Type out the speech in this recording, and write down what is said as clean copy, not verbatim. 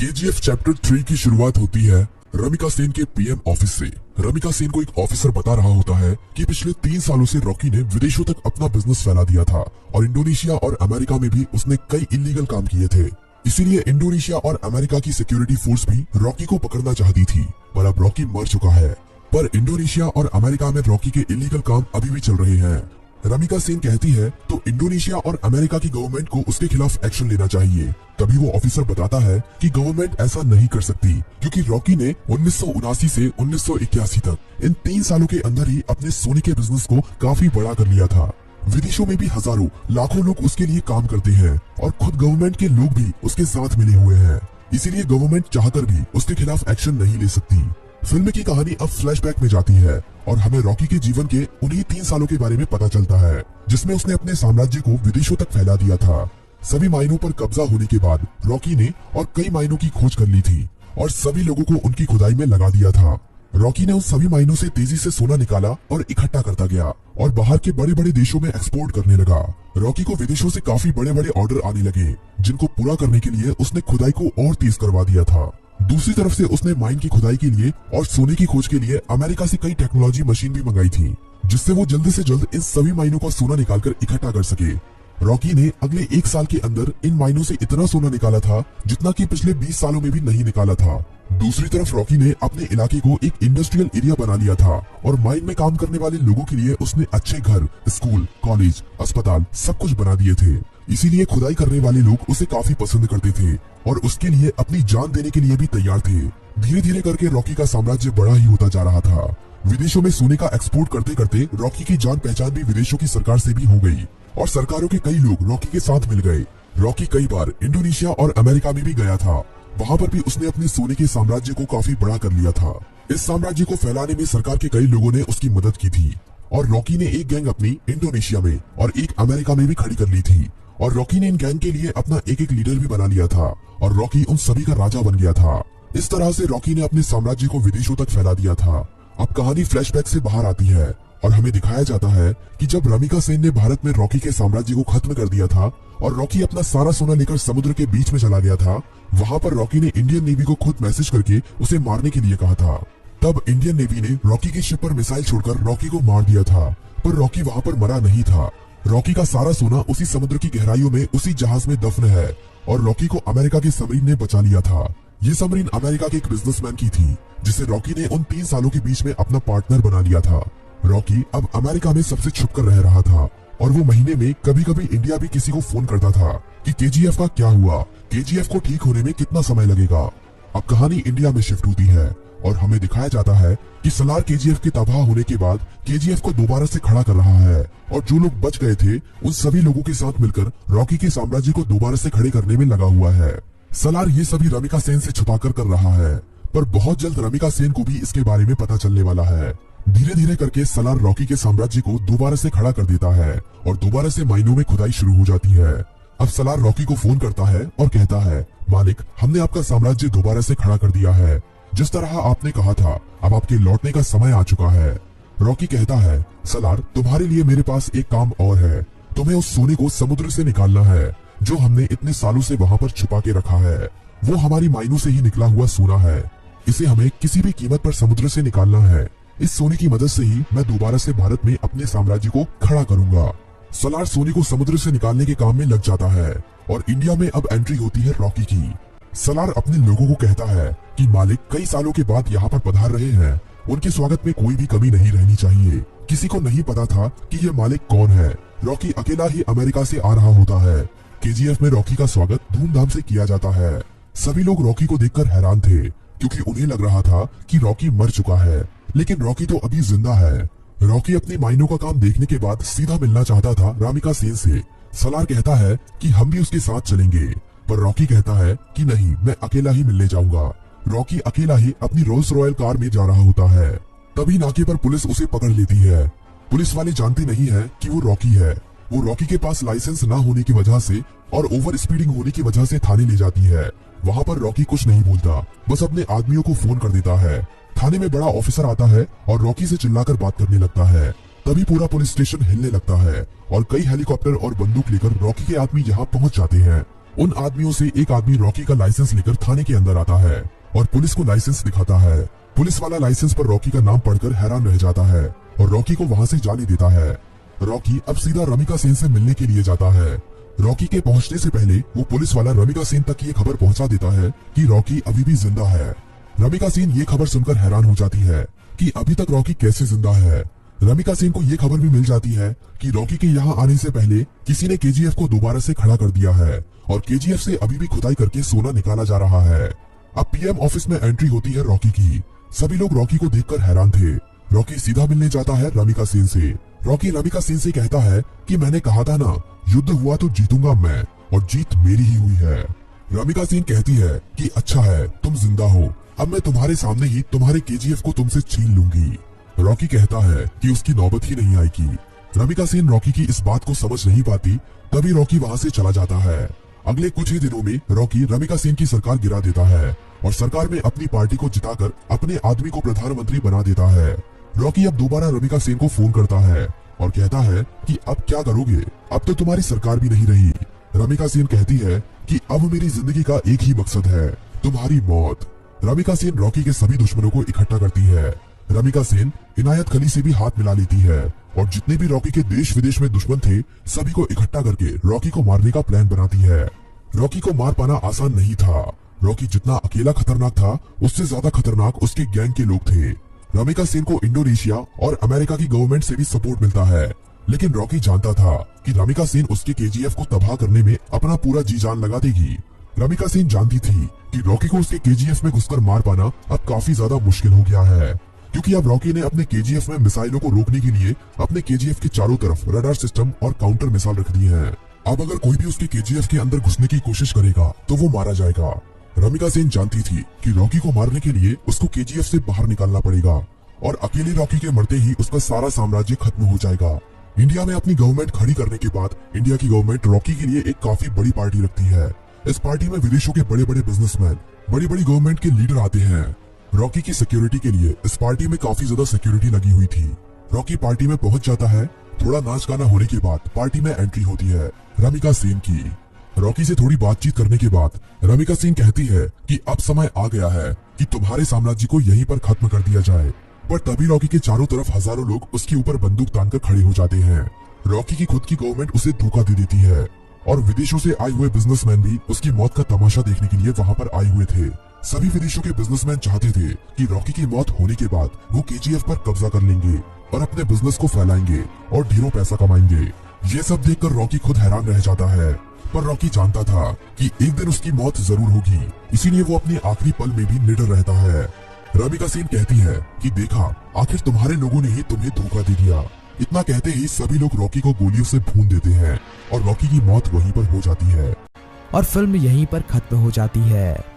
KGF chapter 3 की शुरुआत होती है रमिका सेन के पीएम ऑफिस से। रमिका सेन को एक ऑफिसर बता रहा होता है कि पिछले 3 सालों से रॉकी ने विदेशों तक अपना बिजनेस फैला दिया था और इंडोनेशिया और अमेरिका में भी उसने कई इलीगल काम किए थे। इसीलिए इंडोनेशिया और अमेरिका की सिक्योरिटी फोर्स भी रॉकी को पकड़ना चाहती थी, पर अब रॉकी मर चुका है। पर इंडोनेशिया और अमेरिका में रॉकी के इलीगल काम अभी भी चल रहे हैं। रमिका सेन कहती है तो इंडोनेशिया और अमेरिका की गवर्नमेंट को उसके खिलाफ एक्शन लेना चाहिए। तभी वो ऑफिसर बताता है कि गवर्नमेंट ऐसा नहीं कर सकती, क्योंकि रॉकी ने 1979 से 1981 तक इन 3 सालों के अंदर ही अपने सोने के बिजनेस को काफी बड़ा कर लिया था। विदेशों में भी हजारों लाखों लोग उसके लिए काम करते हैं और खुद गवर्नमेंट के लोग भी उसके साथ मिले हुए हैं। इसीलिए गवर्नमेंट चाहकर भी उसके खिलाफ एक्शन नहीं ले सकती। फिल्म की कहानी अब फ्लैशबैक में जाती है और हमें रॉकी के जीवन के उन्हीं 3 सालों के बारे में पता चलता है, जिसमें उसने अपने साम्राज्य को विदेशों तक फैला दिया था। सभी माइनों पर कब्जा होने के बाद रॉकी ने और कई माइनों की खोज कर ली थी और सभी लोगों को उनकी खुदाई में लगा दिया था। रॉकी ने उन सभी माइनों से तेजी से सोना निकाला और इकट्ठा करता गया और बाहर के बड़े बड़े देशों में एक्सपोर्ट करने लगा। रॉकी को विदेशों से काफी बड़े बड़े ऑर्डर आने लगे, जिनको पूरा करने के लिए उसने खुदाई को और तेज करवा दिया था। दूसरी तरफ से उसने माइन की खुदाई के लिए और सोने की खोज के लिए अमेरिका से कई टेक्नोलॉजी मशीन भी मंगाई थी, जिससे वो जल्द से जल्द इन सभी माइनों का सोना निकालकर इकट्ठा कर सके। रॉकी ने अगले 1 साल के अंदर इन माइनों से इतना सोना निकाला था जितना कि पिछले 20 सालों में भी नहीं निकाला था। दूसरी तरफ रॉकी ने अपने इलाके को एक इंडस्ट्रियल एरिया बना लिया था और माइन में काम करने वाले लोगों के लिए उसने अच्छे घर, स्कूल, कॉलेज, अस्पताल सब कुछ बना दिए थे। इसीलिए खुदाई करने वाले लोग उसे काफी पसंद करते थे और उसके लिए अपनी जान देने के लिए भी तैयार थे। धीरे धीरे करके रॉकी का साम्राज्य बड़ा ही होता जा रहा था। विदेशों में सोने का एक्सपोर्ट करते करते रॉकी की जान पहचान भी विदेशों की सरकार से भी हो गई और सरकारों के कई लोग रॉकी के साथ मिल गए। रॉकी कई बार इंडोनेशिया और अमेरिका में भी गया था। वहाँ पर भी उसने अपने सोने के साम्राज्य को काफी बड़ा कर लिया था। इस साम्राज्य को फैलाने में सरकार के कई लोगों ने उसकी मदद की थी और रॉकी ने एक गैंग अपनी इंडोनेशिया में और एक अमेरिका में भी खड़ी कर ली थी और रॉकी ने इन गैंग के लिए अपना एक लीडर भी बना लिया था और रॉकी उन सभी का राजा बन गया था। इस तरह से रॉकी ने अपने साम्राज्य को विदेशों तक फैला दिया था। अब कहानी फ्लैशबैक से बाहर आती है और हमें दिखाया जाता है कि जब रमिका सेन ने भारत में रॉकी के साम्राज्य को खत्म कर दिया था और रॉकी अपना सारा सोना लेकर समुद्र के बीच में चला गया था, वहाँ पर रॉकी ने इंडियन नेवी को खुद मैसेज करके उसे मारने के लिए कहा था। तब इंडियन नेवी ने रॉकी की शिप पर मिसाइल छोड़कर रॉकी को मार दिया था, पर रॉकी वहाँ पर मरा नहीं था। रॉकी का सारा सोना उसी समुद्र की गहराइयों में उसी जहाज में दफन है और रॉकी को अमेरिका की सबमरीन ने बचा लिया था। ये सबमरीन अमेरिका के एक बिजनेसमैन की थी, जिसे रॉकी ने उन 3 सालों के बीच में अपना पार्टनर बना लिया था। रॉकी अब अमेरिका में सबसे छुपकर रह रहा था और वो महीने में कभी कभी इंडिया भी किसी को फोन करता था कि केजीएफ का क्या हुआ, केजीएफ को ठीक होने में कितना समय लगेगा। अब कहानी इंडिया में शिफ्ट होती है और हमें दिखाया जाता है कि सलार केजीएफ के तबाह होने के बाद केजीएफ को दोबारा से खड़ा कर रहा है और जो लोग बच गए थे उन सभी लोगों के साथ मिलकर रॉकी के साम्राज्य को दोबारा से खड़े करने में लगा हुआ है। सलार ये सभी रमिका सेन से छुपाकर कर रहा है, पर बहुत जल्द रमिका सेन को भी इसके बारे में पता चलने वाला है। धीरे धीरे करके सलार रॉकी के साम्राज्य को दोबारा से खड़ा कर देता है और दोबारा से माइनों में खुदाई शुरू हो जाती है। अब सलार रॉकी को फोन करता है और कहता है, मालिक, हमने आपका साम्राज्य दोबारा से खड़ा कर दिया है। जिस तरह आपने कहा था, अब आपके लौटने का समय आ चुका है। रॉकी कहता है, सलार, तुम्हारे लिए मेरे पास एक काम और है। तुम्हें उस सोने को समुद्र से निकालना है जो हमने इतने सालों से वहाँ पर छुपा के रखा है। वो हमारी माइनों से ही निकला हुआ सोना है। इसे हमें किसी भी कीमत पर समुद्र से निकालना है। इस सोने की मदद से ही मैं दोबारा से भारत में अपने साम्राज्य को खड़ा करूंगा। सलार सोने को समुद्र से निकालने के काम में लग जाता है और इंडिया में अब एंट्री होती है रॉकी की। सलार अपने लोगों को कहता है कि मालिक कई सालों के बाद यहाँ पर पधार रहे हैं, उनके स्वागत में कोई भी कमी नहीं रहनी चाहिए। किसी को नहीं पता था कि ये मालिक कौन है। रॉकी अकेला ही अमेरिका से आ रहा होता है। केजीएफ में रॉकी का स्वागत धूमधाम से किया जाता है। सभी लोग रॉकी को देखकर हैरान थे, क्योंकि उन्हें लग रहा था कि रॉकी मर चुका है, लेकिन रॉकी तो अभी जिंदा है। रॉकी अपने माइनों का काम देखने के बाद सीधा मिलना चाहता था रमिका सेन से। सलार कहता है कि हम भी उसके साथ चलेंगे, पर रॉकी कहता है कि नहीं, मैं अकेला ही मिलने जाऊंगा। रॉकी अकेला ही अपनी रोल्स रॉयल कार में जा रहा होता है। तभी नाके पर पुलिस उसे पकड़ लेती है। पुलिस वाले जानते नहीं है कि वो रॉकी है। वो रॉकी के पास लाइसेंस न होने की वजह से और ओवर स्पीडिंग होने की वजह से थाने ले जाती है। वहाँ पर रॉकी कुछ नहीं बोलता, बस अपने आदमियों को फोन कर देता है। थाने में बड़ा ऑफिसर आता है और रॉकी से चिल्लाकर बात करने लगता है। तभी पूरा पुलिस स्टेशन हिलने लगता है और कई हेलीकॉप्टर और बंदूक लेकर रॉकी के आदमी यहाँ पहुँच जाते हैं। उन आदमियों से एक आदमी रॉकी का लाइसेंस लेकर थाने के अंदर आता है और पुलिस को लाइसेंस दिखाता है। पुलिस वाला लाइसेंस पर रॉकी का नाम पढ़कर हैरान रह जाता है और रॉकी को वहां से जाने देता है। रॉकी अब सीधा रमिका सेन से मिलने के लिए जाता है। रॉकी के पहुंचने से पहले वो पुलिस वाला रमिका सेन तक ये खबर पहुंचा देता है कि रॉकी अभी भी जिंदा है। रमिका सेन ये खबर सुनकर हैरान हो जाती है कि अभी तक रॉकी कैसे जिंदा है। रमिका सेन को ये खबर भी मिल जाती है कि रॉकी के यहाँ आने से पहले किसी ने केजीएफ को दोबारा से खड़ा कर दिया है और केजीएफ से अभी भी खुदाई करके सोना निकाला जा रहा है। अब पीएम ऑफिस में एंट्री होती है रॉकी की। सभी लोग रॉकी को देखकर हैरान थे। रॉकी सीधा मिलने जाता है रमिका सेन से। रॉकी रमिका सेन से कहता है कि मैंने कहा था ना, युद्ध हुआ तो जीतूंगा मैं और जीत मेरी ही हुई है। रमिका सेन कहती है कि अच्छा है तुम जिंदा हो, अब मैं तुम्हारे सामने ही तुम्हारे केजीएफ को तुमसे छीन लूंगी। रॉकी कहता है कि उसकी नौबत ही नहीं आएगी। रमिका सेन रॉकी की इस बात को समझ नहीं पाती, तभी रॉकी वहां से चला जाता है। अगले कुछ ही दिनों में रॉकी रमिका सेन की सरकार गिरा देता है और सरकार में अपनी पार्टी को जिताकर अपने आदमी को प्रधानमंत्री बना देता है। रॉकी अब दोबारा रमिका सेन को फोन करता है और कहता है कि अब क्या करोगे, अब तो तुम्हारी सरकार भी नहीं रही। रमिका सेन कहती है कि अब मेरी जिंदगी का एक ही मकसद है, तुम्हारी मौत। रमिका सेन रॉकी के सभी दुश्मनों को इकट्ठा करती है। रमिका सेन इनायत खली से भी हाथ मिला लेती है और जितने भी रॉकी के देश विदेश में दुश्मन थे सभी को इकट्ठा करके रॉकी को मारने का प्लान बनाती है। रॉकी को मार पाना आसान नहीं था। रॉकी जितना अकेला खतरनाक था उससे ज्यादा खतरनाक उसके गैंग के लोग थे। रमिका सेन को इंडोनेशिया और अमेरिका की गवर्नमेंट से भी सपोर्ट मिलता है, लेकिन रॉकी जानता था कि रमिका सेन उसके केजीएफ को तबाह करने में अपना पूरा जी जान लगा देगी। रमिका सेन जानती थी कि रॉकी को उसके केजीएफ में घुसकर मार पाना अब काफी ज्यादा मुश्किल हो गया है, क्योंकि अब रॉकी ने अपने केजीएफ में मिसाइलों को रोकने के लिए अपने केजीएफ के चारों तरफ रडार सिस्टम और काउंटर मिसाइल रख दी है। अब अगर कोई भी उसके केजीएफ के अंदर घुसने की कोशिश करेगा तो वो मारा जाएगा। रमिका सेन जानती थी कि रॉकी को मारने के लिए उसको केजीएफ से बाहर निकालना पड़ेगा और अकेले रॉकी के मरते ही उसका सारा साम्राज्य खत्म हो जाएगा। इंडिया में अपनी गवर्नमेंट खड़ी करने के बाद इंडिया की गवर्नमेंट रॉकी के लिए एक काफी बड़ी पार्टी रखती है। इस पार्टी में विदेशों के बड़े बड़े बिजनेसमैन, बड़ी बड़ी गवर्नमेंट के लीडर आते हैं। रॉकी की सिक्योरिटी के लिए इस पार्टी में काफी ज्यादा सिक्योरिटी लगी हुई थी। रॉकी पार्टी में पहुंच जाता है। थोड़ा नाच गाना होने के बाद पार्टी में एंट्री होती है रमिका सेन की। रॉकी से थोड़ी बातचीत करने के बाद रमिका सेन कहती है कि अब समय आ गया है कि तुम्हारे साम्राज्य को यहीं पर खत्म कर दिया जाए। पर तभी रॉकी के चारों तरफ हजारों लोग उसके ऊपर बंदूक तानकर खड़े हो जाते हैं। रॉकी की खुद की गवर्नमेंट उसे धोखा दे देती है और विदेशों से आए हुए बिजनेसमैन भी उसकी मौत का तमाशा देखने के लिए वहाँ पर आए हुए थे। सभी विदेशों के बिजनेसमैन चाहते थे कि रॉकी की मौत होने के बाद वो केजीएफ पर कब्जा कर लेंगे और अपने बिजनेस को फैलाएंगे और ढेरों पैसा कमाएंगे। ये सब देखकर रॉकी खुद हैरान रह जाता है, पर रॉकी जानता था कि एक दिन उसकी मौत जरूर होगी, इसीलिए वो अपने आखिरी पल में भी निडर रहता है। रमिका सेन कहती है कि देखा, आखिर तुम्हारे लोगों ने ही तुम्हें धोखा दे दिया। इतना कहते ही सभी लोग रॉकी को गोलियों से भून देते हैं और रॉकी की मौत वहीं पर हो जाती है और फिल्म यहीं पर खत्म हो जाती है।